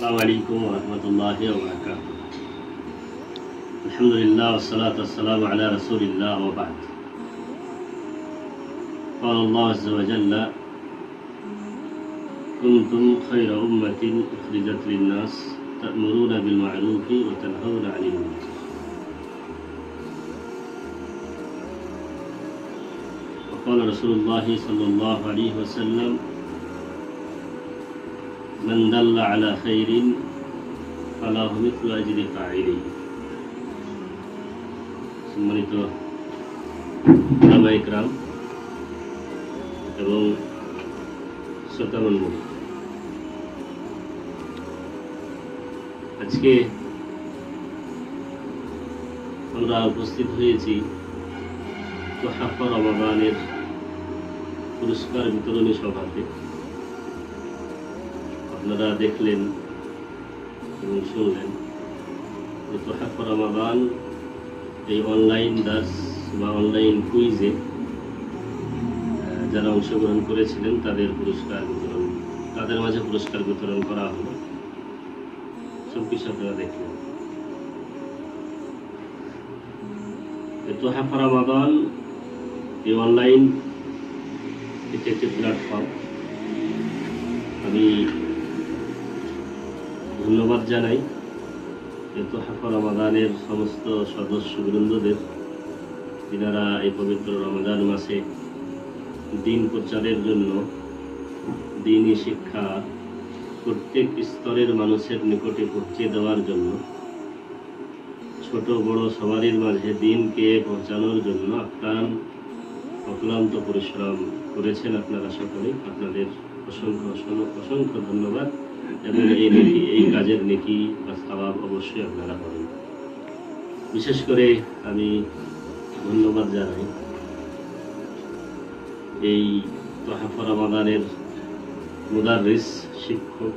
السلام عليكم ورحمة الله وبركاته. الحمد لله والصلاة والسلام على رسول الله وبعد. قال الله عز وجل: كنتم خير أمة أخرجت للناس تأمرون بالمعروف وتنهون عن المنكر. وقال رسول الله صلى الله عليه وسلم: من دل على خير فله مثل أجر فاعله. সম্মানিত ওলামা ইকরাম এবং শ্রোতামণ্ডলী, আজকে আমরা উপস্থিত হয়েছি তোহাফা রমাদানের পুরস্কার বিতরণী সভাতে। আপনারা দেখলেন এবং শুনলেন যে তোহাফা রমাদান এই অনলাইন দার্স বা অনলাইন কুইজে যারা অংশগ্রহণ করেছিলেন তাদের মাঝে পুরস্কার বিতরণ করা হলো। সব কিছু আপনারা দেখলেন। তোহাফা রমাদান এই অনলাইন এটি একটি প্ল্যাটফর্ম। আমি ধন্যবাদ জানাই তোহাফা রমাদানের সমস্ত সদস্যবৃন্দদের, যারা এই পবিত্র রমজান মাসে দ্বীন প্রচারের জন্য দ্বীনি শিক্ষা প্রত্যেক স্তরের মানুষের নিকটে পৌঁছে দেওয়ার জন্য, ছোট বড় সবারই মাঝে দ্বীনকে পৌঁছানোর জন্য অক্লান্ত পরিশ্রম করেছেন আপনারা সকলেই। আপনাদের অসংখ্য অসংখ্য ধন্যবাদ এবং এই কাজের নেকি বা সওয়াব অবশ্যই আপনারা পাবেন। বিশেষ করে আমি ধন্যবাদ জানাই এই তোহাফা রমাদানের মুদাররিস শিক্ষক,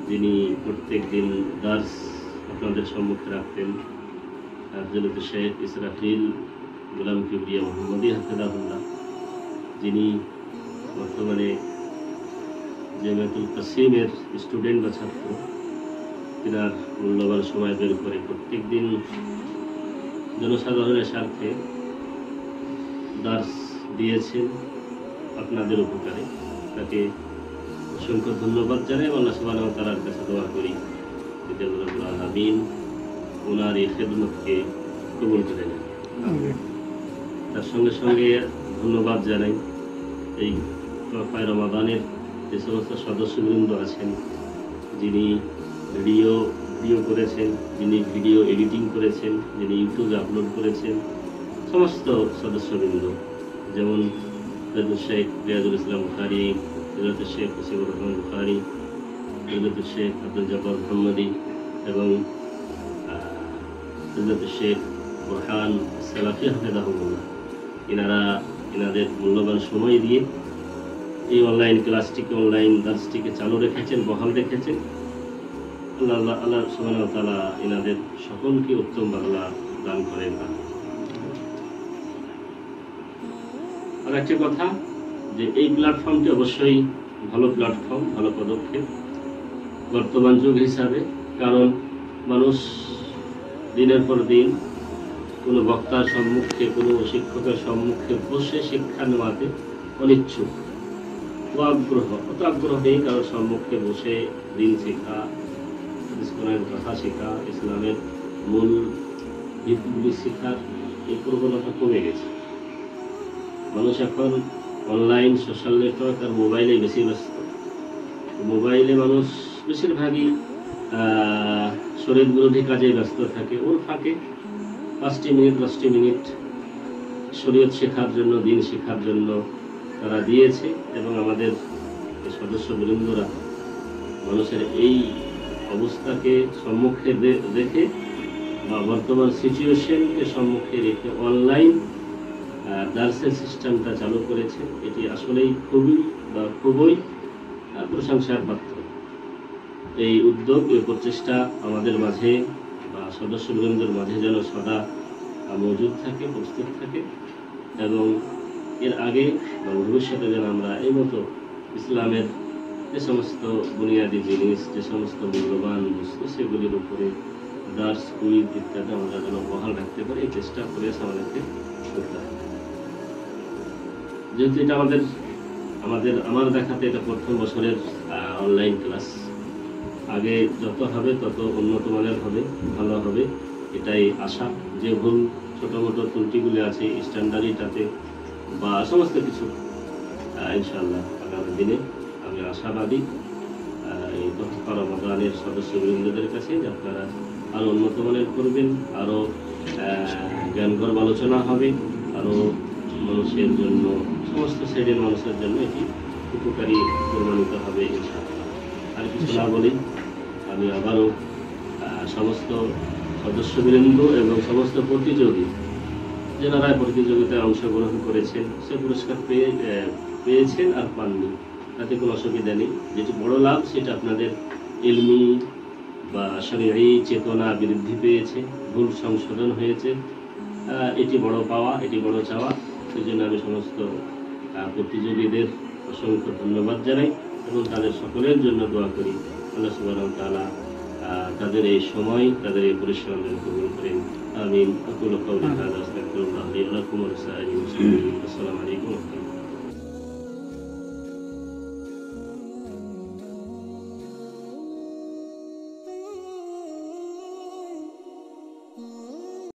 যিনি প্রত্যেক দিন দার্স আপনাদের সম্মুখে রাখতেন, হযরত শেখ ইসরাফিল গোলাম কিবরিয়া মোহাম্মদী হাফেজাহুল্লাহ, যিনি বর্তমানে জামিয়াতুল কাসিমের স্টুডেন্ট বা ছাত্র। তিনার মূল্যবান সময় বের করে প্রত্যেক দিন জনসাধারণের স্বার্থে দার্স দিয়েছেন আপনাদের উপকারে। তাকে অসংখ্য ধন্যবাদ জানাই। আল্লাহ সুবহানাহু ওয়া তাআলার কাছে দোয়া করি যে রব্বুল আলামিন ওনার এই খেদমতকে কবুল করে নেন। তার সঙ্গে সঙ্গে ধন্যবাদ জানাই এই তোহাফা রমাদানের যে সমস্ত সদস্যবৃন্দ আছেন, যিনি ভিডিও করেছেন, যিনি ভিডিও এডিটিং করেছেন, যিনি ইউটিউবে আপলোড করেছেন, সমস্ত সদস্যবৃন্দ, যেমন হযরত শেখ রিয়াজুল ইসলাম বুখারী, হযরত শেখ মুসিবুর রহমান বুখারী, হযরত শেখ আব্দুল জব্বার মুহাম্মদী এবং হযরত শেখ বুরহান সালাফি হাফেজাহুল্লাহ, এনাদের মূল্যবান সময় দিয়ে এই অনলাইন ক্লাসটিকে, অনলাইন দার্সটিকে চালু রেখেছেন, বহাল রেখেছেন। আল্লাহ সুবহানাহু ওয়া তাআলা এনাদের সকলকে উত্তম বাংলা দান করেন। আর একটি কথা, যে এই প্ল্যাটফর্মটি অবশ্যই ভালো প্ল্যাটফর্ম, ভালো পদক্ষেপ বর্তমান যুগ হিসাবে। কারণ মানুষ দিনের পর দিন কোনো বক্তার সম্মুখে, কোনো শিক্ষকের সম্মুখে বসে শিক্ষা নেওয়াতে অনিচ্ছুক, অত আগ্রহ নেই কারোর সম্মুখে বসে দিন শেখা, হাদিস কোরআনের কথা শেখা, ইসলামের মূল ভিতগুলি শেখার এই প্রবণতা কমে গেছে। মানুষ এখন অনলাইন সোশ্যাল নেটওয়ার্ক আর মোবাইলে বেশি ব্যস্ত। মোবাইলে মানুষ বেশিরভাগই শরীর বিরোধী কাজে ব্যস্ত থাকে। ওর ফাঁকে 5টি মিনিট 10টি মিনিট শরীয়ত শেখার জন্য, দিন শেখার জন্য তারা দিয়েছে। এবং আমাদের সদস্যবৃন্দরা মানুষের এই অবস্থাকে সম্মুখে রেখে বা বর্তমান সিচুয়েশনকে সম্মুখে রেখে অনলাইন দার্সের সিস্টেমটা চালু করেছে। এটি আসলেই খুবই প্রশংসার পাত্র। এই উদ্যোগ, এই প্রচেষ্টা আমাদের মাঝে বা সদস্যবৃন্দের মাঝে যেন সদা মজুদ থাকে, প্রস্তুত থাকে এবং এর আগে বা ভবিষ্যতে যেন আমরা এই মতো ইসলামের যে সমস্ত বুনিয়াদী জিনিস, যে সমস্ত মূল্যবান বস্তু, সেগুলির উপরে দার্স, কুইজ ইত্যাদি আমরা যেন বহাল রাখতে পারি, এই চেষ্টা করে আমাদেরকে করতে হবে। যেহেতু এটা আমার দেখাতে এটা প্রথম বছরের অনলাইন ক্লাস। আগে যত হবে তত উন্নত মানের হবে, ভালো হবে, এটাই আশা। যে ভুল ছোট মোটো ত্রুটিগুলি আছে স্ট্যান্ডার্ডটাতে বা সমস্ত কিছু ইনশাআল্লাহ আগামী দিনে আমি আশাবাদী এই রমাদানের সদস্যবৃন্দদের কাছে যে আপনারা আরো উন্নত মানের করবেন, আরো জ্ঞানগর্ভ আলোচনা হবে, আরো মানুষের জন্য, সমস্ত শ্রেণীর মানুষের জন্য এটি উপকারী প্রমাণিত হবে ইনশাআল্লাহ। আর কিছু না বলি, আমি আবারও সমস্ত সদস্যবৃন্দ এবং সমস্ত প্রতিযোগী যারা প্রতিযোগিতায় অংশগ্রহণ করেছেন, সে পুরস্কার পেয়েছেন আর পাননি, তাতে কোনো অসুবিধা নেই। যেটি বড় লাভ সেটা আপনাদের ইলমি বা শরীয়ী চেতনা বৃদ্ধি পেয়েছে, ভুল সংশোধন হয়েছে, এটি বড় পাওয়া, এটি বড় চাওয়া। সেই জন্য আমি সমস্ত প্রতিযোগীদের অসংখ্য ধন্যবাদ জানাই এবং তাদের সকলের জন্য দোয়া করি আল্লাহ সুবহানাহু ওয়া তাআলা তাদের এই সময়, তাদের এই পরিশ্রম কবুল করেন। আমিন। আকুলু কাওলি হাযা আস্তাগফিরুল্লাহ লি ওয়া লাকুম ওয়া লিসাইরিল মুসলিমিন। আসসালামু আলাইকুম।